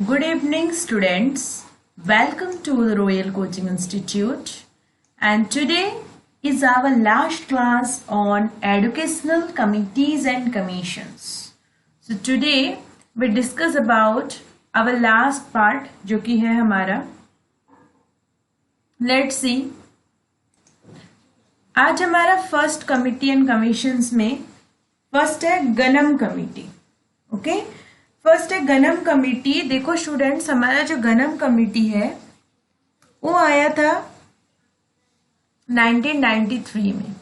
Good evening, students. Welcome to the Royal Coaching Institute. And today is our last class on educational committees and commissions. So today we discuss about our last part, जो कि है हमारा. Let's see. आज हमारा first committee and commissions में first है गनम committee. Okay, first है गनम committee. देखो स्टूडेंट्स, हमारा जो गनम कमिटी है वो आया था 1993 में,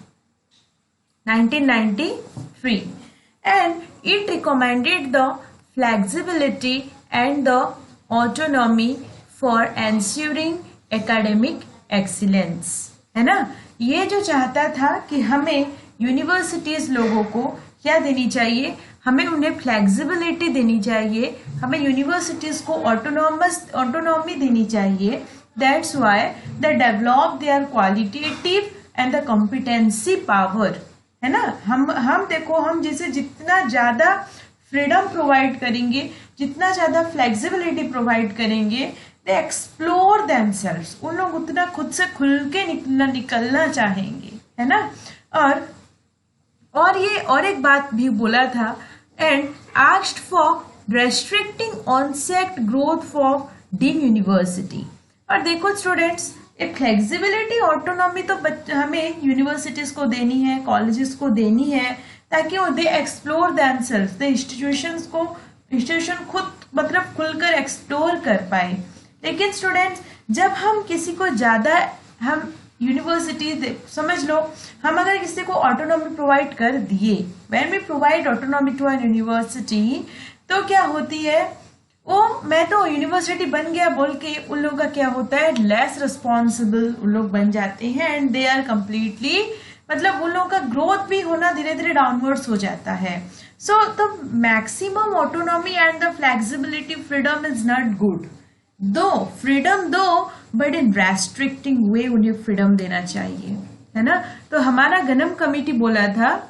1993, and it recommended the flexibility and the autonomy for ensuring academic excellence. है ना, ये जो चाहता था कि हमें यूनिवर्सिटीज लोगों को क्या देनी चाहिए, हमें उन्हें फ्लेक्सिबिलिटी देनी चाहिए, हमें यूनिवर्सिटीज को ऑटोनॉमी देनी चाहिए. That's why they develop their qualitative and the competency power. है ना, हम देखो, हम जैसे जितना ज्यादा फ्रीडम प्रोवाइड करेंगे, जितना ज्यादा फ्लेक्सिबिलिटी प्रोवाइड करेंगे, दे एक्सप्लोर देमसेल्व्स. उन लोग उतना खुद से खुल के निकलना चाहेंगे. है ना, और ये और एक बात भी बोला था, and asked for restricting onset growth for deemed university. और देखो स्टूडेंट्स, एक फ्लेक्सिबिलिटी ऑटोनॉमी तो हमें यूनिवर्सिटीज को देनी है, कॉलेजेस को देनी है, ताकि वो दे एक्सप्लोर देमसेल्व्स, दे इंस्टीट्यूशन खुद मतलब खुलकर एक्सप्लोर कर पाए. लेकिन स्टूडेंट्स, जब हम किसी को ज्यादा, हम यूनिवर्सिटी समझ लो, हम अगर किसी को ऑटोनॉमी प्रोवाइड कर दिए, when we provide autonomy to an university, तो क्या होती है, वो मैं तो यूनिवर्सिटी बन गया बोल के उन लोगों का क्या होता है, लेस रिस्पॉन्सिबल उन लोग बन जाते हैं, एंड दे आर कम्प्लीटली, मतलब उन लोगों का ग्रोथ भी होना धीरे धीरे डाउनवर्ड्स हो जाता है. So the maximum autonomy and the flexibility freedom is not good. दो फ्रीडम दो, बट इन रेस्ट्रिक्टिंग वे उन्हें फ्रीडम देना चाहिए. है ना, तो हमारा गनम कमिटी बोला था,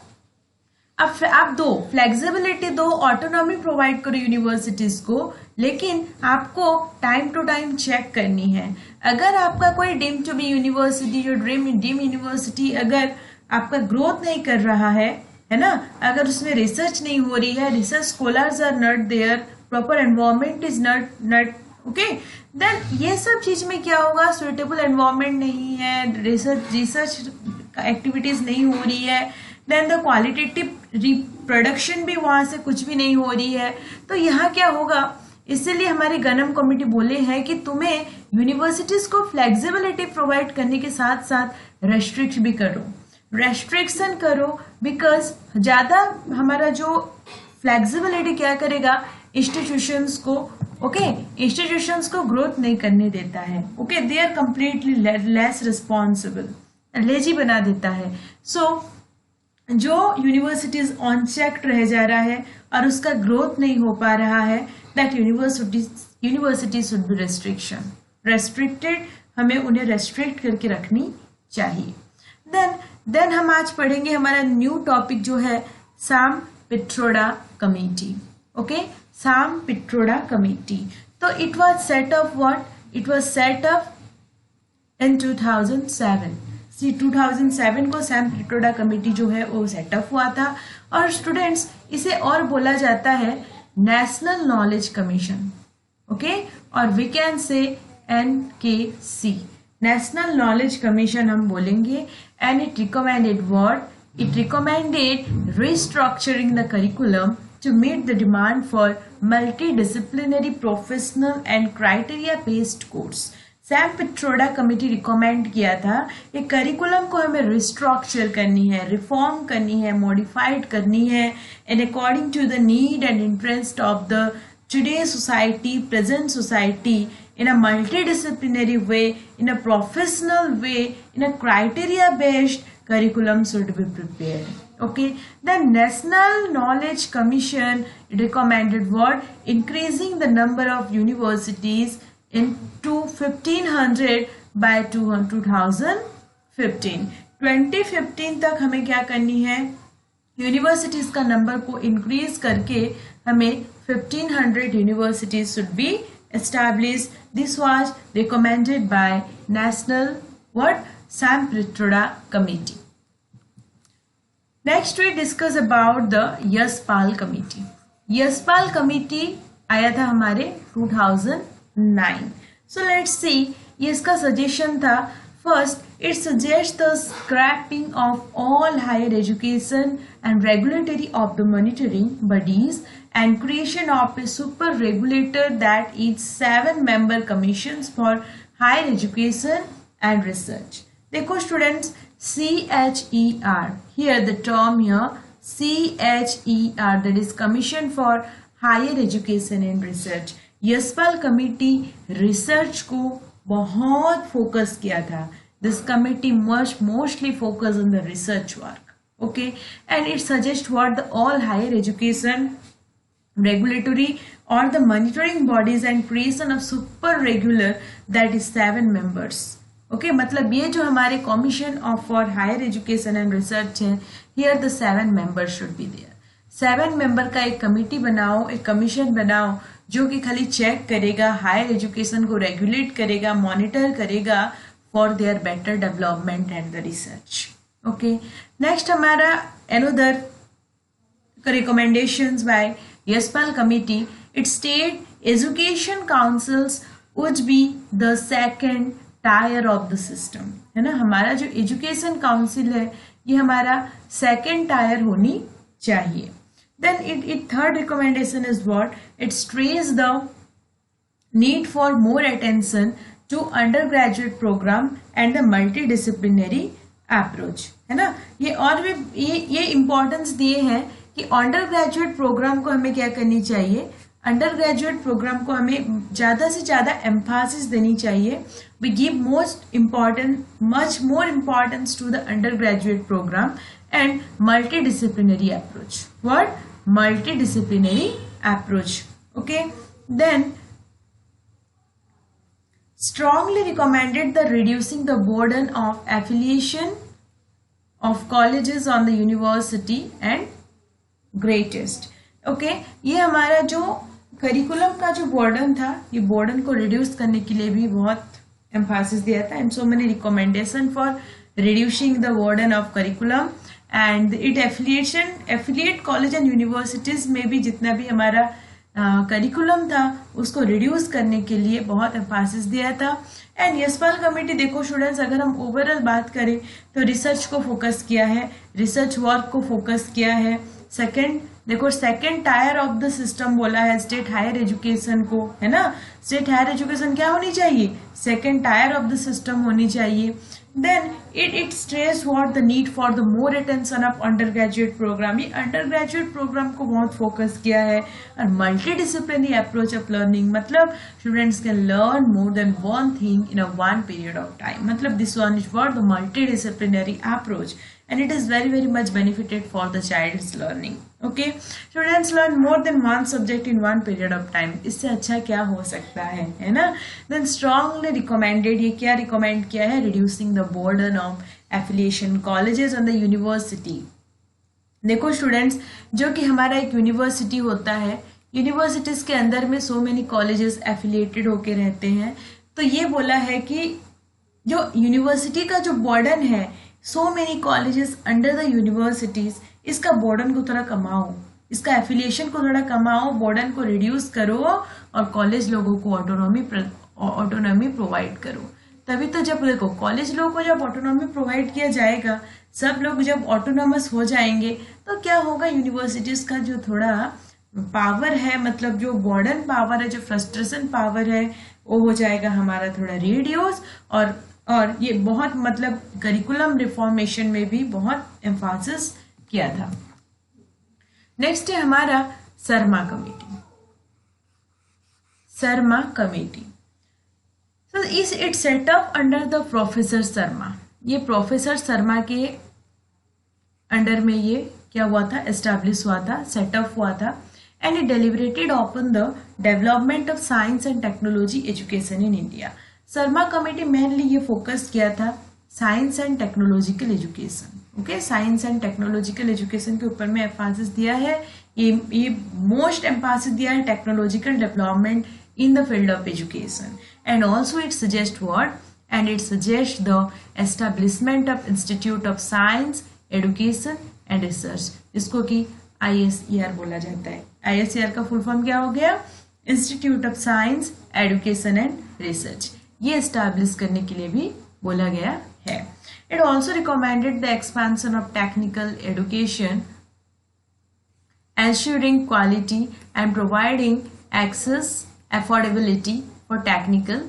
अब आप दो फ्लेक्सिबिलिटी दो, ऑटोनॉमी प्रोवाइड करो यूनिवर्सिटीज को, लेकिन आपको टाइम टू टाइम चेक करनी है. अगर आपका कोई डीम टू बी यूनिवर्सिटी, जो डीम यूनिवर्सिटी अगर आपका ग्रोथ नहीं कर रहा है ना, अगर उसमें रिसर्च नहीं हो रही है, research scholars are not there, proper environment is not okay, then ये सब चीज में क्या होगा, सुइटेबल एनवायरमेंट नहीं है, रिसर्च एक्टिविटीज नहीं हो रही है, देन द क्वालिटेटिव रिप्रोडक्शन भी वहां से कुछ भी नहीं हो रही है. तो यहाँ क्या होगा, इसीलिए हमारी गनम कमिटी बोले हैं कि तुम्हें यूनिवर्सिटीज को फ्लेक्सिबिलिटी प्रोवाइड करने के साथ साथ रेस्ट्रिक्शन करो, बिकॉज ज्यादा हमारा जो फ्लेक्सिबिलिटी क्या करेगा, इंस्टीट्यूशंस को ग्रोथ नहीं करने देता है. Okay, they are completely less responsible, lazy बना देता है. सो जो यूनिवर्सिटीज ऑन चेक रह जा रहा है और उसका ग्रोथ नहीं हो पा रहा है, that university should be restricted. हमें उन्हें रेस्ट्रिक्ट करके रखनी चाहिए. देन हम आज पढ़ेंगे हमारा न्यू टॉपिक जो है Sam Pitroda committee. Okay, Sam Pitroda committee. तो it was set up in 2007. 2007 को सैम पिट्रोडा कमेटी जो है वो सेटअप हुआ था. और स्टूडेंट्स, इसे और बोला जाता है नेशनल नॉलेज कमीशन. ओके, और we can say NKC, National Knowledge Commission हम बोलेंगे. And it recommended restructuring the curriculum to meet the demand for multidisciplinary professional and criteria based course. Sam Pitroda committee recommend किया था ये curriculum को हमें restructure करनी है, रिफॉर्म करनी है, मॉडिफाइड करनी है, and according to the need and interest of the today society, present society, in a multidisciplinary way, in a professional way, in a criteria based curriculum should be prepared. Okay, the National Knowledge Commission recommended what? Increasing the number of universities into 1500 by 2015. 2015 तक हमें क्या करनी है, universities का number को increase करके हमें 1500 universities should be established. This was recommended by National Sampradaya Committee. Next we discuss about the Yashpal committee. Yashpal committee आया था हमारे 2009. So let's see, ये इसका सजेशन था. First, it suggests the scrapping of all higher education and regulatory of the monitoring bodies and creation of a super regulator that is 7-member commissions for higher education and research. देखो students, CHER, here the term here CHER, that is Commission for Higher Education and Research. Yashpal committee research को बहुत focus किया था. This committee mostly focus on the research work, okay, and it suggests what the all higher education, regulatory or the monitoring bodies and creation of super regular, that is 7 members. Okay मतलब ये जो हमारे commission of for higher education and research है, here the 7 member should be there. 7 member का एक committee बनाओ, एक commission बनाओ जो कि खाली चेक करेगा, हायर एजुकेशन को रेगुलेट करेगा, मॉनिटर करेगा for their better development and the research. Okay, next हमारा another recommendations by Yashpal committee. It state education councils would be the second tier of the system, है ना. हमारा जो एजुकेशन काउंसिल है ये हमारा सेकेंड टायर होनी चाहिए. Then it third recommendation is what, it stress the need for more attention to undergraduate program and the multidisciplinary approach, है ना. ये और भी ये इम्पोर्टेंस दिए हैं कि अंडर ग्रेजुएट प्रोग्राम को हमें क्या करनी चाहिए, अंडर ग्रेजुएट प्रोग्राम को हमें ज्यादा से ज्यादा एम्फासिस देनी चाहिए. We give much more importance to the undergraduate program and multidisciplinary approach. What? Multidisciplinary approach. Okay. Then strongly recommended the reducing the burden of affiliation of colleges on the university and greatest. Okay. ये हमारा जो curriculum का जो burden था, ये burden को reduce करने के लिए भी बहुत एम्फासिस दिया था. And so many recommendation for reducing the burden of curriculum and it affiliate college and universities में भी जितना भी हमारा करिकुलम था उसको रिड्यूस करने के लिए बहुत एम्फासिस दिया था. एंड यशपाल कमेटी देखो स्टूडेंट्स, अगर हम ओवरऑल बात करें तो रिसर्च को फोकस किया है, रिसर्च वर्क को फोकस किया है. सेकेंड देखो, second tier of the system बोला है स्टेट हायर एजुकेशन को, है ना. स्टेट हायर एजुकेशन क्या होनी चाहिए, second tier of the system होनी चाहिए. Then it stress what the need for the more attention of undergraduate program. ये अंडर ग्रेजुएट प्रोग्राम को बहुत फोकस किया है. और multidisciplinary approach of learning, मतलब students can learn more than one thing in a one period of time. मतलब this one is what the multidisciplinary approach and it is very much benefited for the child's learning. Okay, students learn more than one subject in one period of time. इससे अच्छा क्या हो सकता है ना. Then strongly recommended, ये क्या recommend किया है, reducing the burden of affiliation colleges and the university. देखो स्टूडेंट्स, जो कि हमारा एक यूनिवर्सिटी होता है, यूनिवर्सिटीज के अंदर में so many colleges affiliated होके रहते हैं. तो ये बोला है कि जो यूनिवर्सिटी का जो बर्डन है, so many colleges under the universities, इसका बर्डन को थोड़ा कमाओ, इसका एफिलिएशन को थोड़ा कमाओ, बर्डन को रिड्यूस करो और कॉलेज लोगों को ऑटोनॉमी प्रोवाइड करो. तभी तो जब देखो कॉलेज लोगों को जब ऑटोनॉमी प्रोवाइड किया जाएगा, सब लोग जब ऑटोनॉमस हो जाएंगे तो क्या होगा, यूनिवर्सिटीज का जो थोड़ा पावर है, मतलब जो बर्डन पावर है, जो फ्रस्ट्रेशन पावर है, वो हो जाएगा हमारा थोड़ा रेडियोस. और ये बहुत मतलब करिकुलम रिफॉर्मेशन में भी बहुत एम्फासिस किया था. नेक्स्ट है हमारा Sharma committee. Sharma committee so it setup under the professor Sharma. ये प्रोफेसर शर्मा के अंडर में ये क्या हुआ था, एस्टैब्लिश हुआ था, सेटअप हुआ था. And it deliberated on the development of science and technology education in India. Sharma committee mainly ये फोकस किया था science and technological education. Okay, science and technological education के ऊपर में एम्फासिस दिया है. ये मोस्ट एम्फासिस दिया है technological development in the field of education, and also it suggests what, and it suggests the establishment of Institute of Science, Education and Research, जिसको कि ISER बोला जाता है। ISER का फुल फॉर्म क्या हो गया? Institute of science, education and research. ये एस्टैब्लिश करने के लिए भी बोला गया है। It also recommended the expansion of technical education, ensuring quality and providing access affordability for technical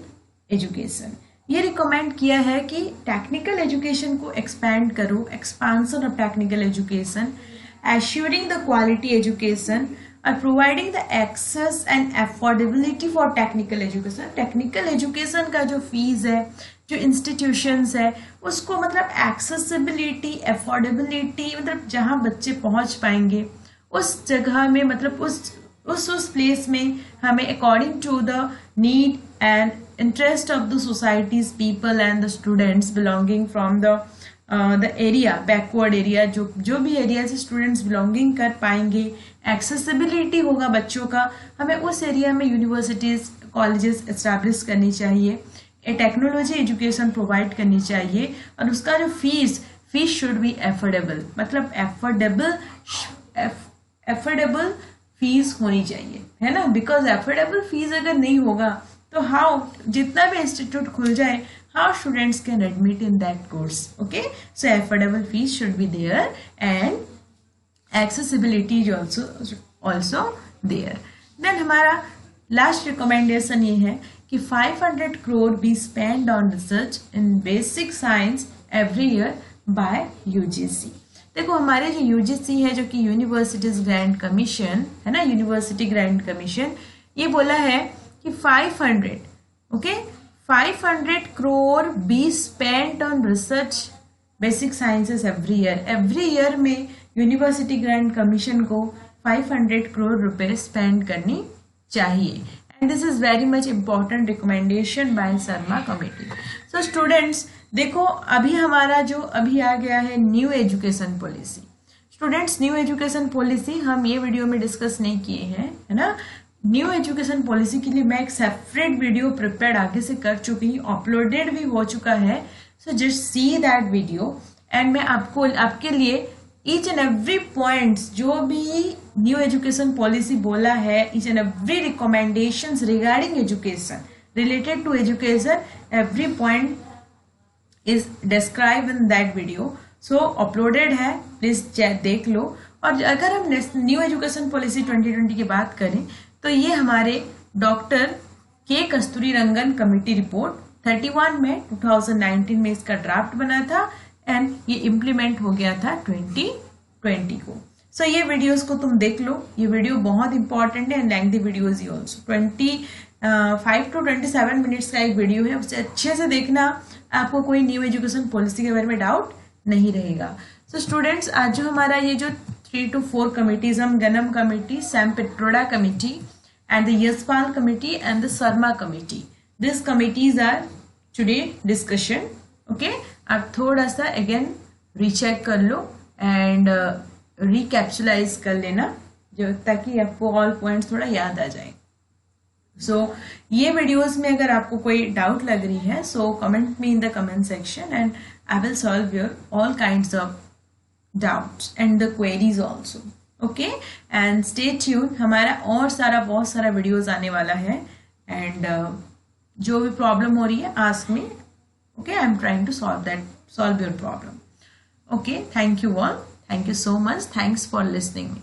education. ये रिकमेंड किया है कि टेक्निकल एजुकेशन को एक्सपैंड करो, expansion of technical education, assuring the quality education और providing the access and affordability for technical education. Technical education का जो fees है, जो इंस्टीट्यूशंस है, उसको मतलब एक्सेसिबिलिटी, अफोर्डेबिलिटी, मतलब जहाँ बच्चे पहुँच पाएंगे उस जगह में, मतलब उस प्लेस में हमें according to the need and interest of the societies, people and the students belonging from the area, backward area, जो भी एरिया से स्टूडेंट्स बिलोंगिंग कर पाएंगे, एक्सेसिबिलिटी होगा बच्चों का, हमें उस एरिया में यूनिवर्सिटीज, कॉलेजेस एस्टैब्लिश करनी चाहिए, ए टेक्नोलॉजी एजुकेशन प्रोवाइड करनी चाहिए, और उसका जो फीस शुड बी एफोर्डेबल, मतलब एफोर्डेबल फीस होनी चाहिए, है ना। बिकॉज एफोर्डेबल फीस अगर नहीं होगा तो हाउ, जितना भी इंस्टीट्यूट खुल जाए, how students can admit in that course. Okay, so affordable fees should be there and accessibility is also there. Then हमारा लास्ट रिकमेंडेशन ये है कि 500 crore be spend on research in basic science every year by UGC. देखो हमारे जो UGC है, जो कि यूनिवर्सिटीज ग्रांट कमीशन है ना, यूनिवर्सिटी ग्रांट कमीशन, ये बोला है कि 500 crore be spent on research basic sciences every year. Every year में यूनिवर्सिटी ग्रांट कमीशन को 500 करोड़ रुपए स्पेंड करनी चाहिए, and this is very much important recommendation bye Sharma committee. So students देखो, अभी हमारा जो अभी आ गया है new education policy. Students, new education policy हम ये वीडियो में डिस्कस नहीं किए हैं, है ना। न्यू एजुकेशन पॉलिसी के लिए मैं एक सेपरेट वीडियो प्रिपेयर आगे से कर चुकी हूँ, अपलोडेड भी हो चुका है। So just see that video, and मैं आपके लिए ईच एंड एवरी पॉइंट्स जो भी न्यू एजुकेशन पॉलिसी बोला है, each and every recommendations regarding education, related to education, every point is described in that video, so uploaded है, please देख लो। और अगर हम न्यू एजुकेशन पॉलिसी 2020 की बात करें तो ये हमारे डॉक्टर के कस्तूरी रंगन कमेटी रिपोर्ट 31 में 2019 में इसका ड्राफ्ट बना था, एंड ये इम्प्लीमेंट हो गया था 2020 को। सो ये वीडियोस को तुम देख लो, ये वीडियो बहुत इंपॉर्टेंट है, and lengthy videos he also. 25 to 27 minutes का एक वीडियो है, उसे अच्छे से देखना, आपको कोई न्यू एजुकेशन पॉलिसी के बारे में डाउट नहीं रहेगा। सो स्टूडेंट्स, आज जो हमारा ये जो 3 to 4 कमिटीज, हम Gnanam committee, Sam Pitroda committee and the Yashpal committee and the Sharma committee, this committees are today discussion. Okay, आप थोड़ा सा अगेन रीचेक कर लो एंड रिकैप्चुलाइज कर लेना, जो ताकि आपको ऑल पॉइंट्स थोड़ा याद आ जाए। सो ये वीडियोस में अगर आपको कोई डाउट लग रही है, so comment me in the comment section and I will solve your all kinds of doubts and the queries also. Okay, and stay tune, हमारा और बहुत सारा वीडियोस आने वाला है, एंड जो भी प्रॉब्लम हो रही है ask me. Okay, I am trying to solve your problem. Okay, thank you all, thank you so much, thanks for listening me.